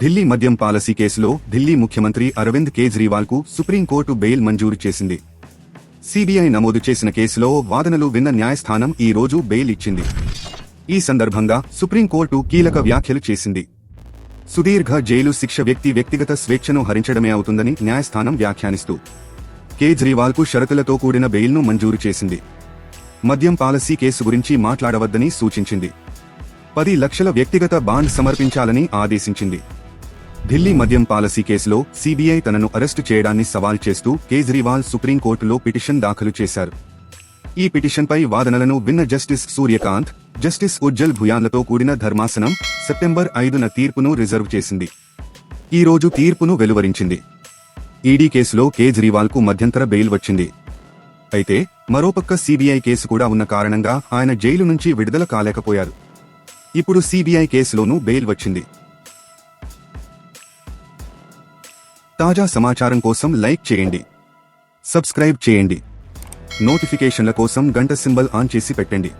ఢిల్లీ మద్యం పాలసీ కేసులో ఢిల్లీ ముఖ్యమంత్రి అరవింద్ కేజ్రీవాల్కు సుప్రీంకోర్టు బెయిల్ మంజూరు చేసింది. సిబిఐ నమోదు చేసిన కేసులో వాదనలు విన్న న్యాయస్థానం ఈ రోజు బెయిల్ ఇచ్చింది. ఈ సందర్భంగా సుప్రీంకోర్టు కీలక వ్యాఖ్యలు చేసింది. సుదీర్ఘ జైలు శిక్ష వ్యక్తిగత స్వేచ్ఛను హరించడమే అవుతుందని న్యాయస్థానం వ్యాఖ్యానిస్తూ కేజ్రీవాల్కు షరతులతో కూడిన బెయిల్ను మంజూరు చేసింది. మద్యం పాలసీ కేసు గురించి మాట్లాడవద్దని సూచించింది. 10 లక్షల వ్యక్తిగత బాండ్ సమర్పించాలని ఆదేశించింది. ఢిల్లీ మద్యం పాలసీ కేసులో సిబిఐ తనను అరెస్టు చేయడాన్ని సవాల్ చేస్తూ కేజ్రీవాల్ సుప్రీంకోర్టులో పిటిషన్ దాఖలు చేశారు. ఈ పిటిషన్పై వాదనలను విన్న జస్టిస్ సూర్యకాంత్, జస్టిస్ ఉజ్జల్ భుయాన్లతో కూడిన ధర్మాసనం సెప్టెంబర్ 5న తీర్పును రిజర్వ్ చేసింది. ఈ రోజు తీర్పును వెలువరించింది. ఈడీ కేసులో కేజ్రీవాల్కు మధ్యంతర బెయిల్ వచ్చింది. అయితే మరోపక్క సిబిఐ కేసు కూడా ఉన్న కారణంగా ఆయన జైలు నుంచి విడుదల కాలేకపోయారు. ఇప్పుడు సిబిఐ కేసులోనూ బెయిల్ వచ్చింది. తాజా సమాచారం కోసం లైక్ చేయండి, సబ్స్క్రైబ్ చేయండి, నోటిఫికేషన్ల కోసం గంట సింబల్ ఆన్ చేసి పెట్టండి.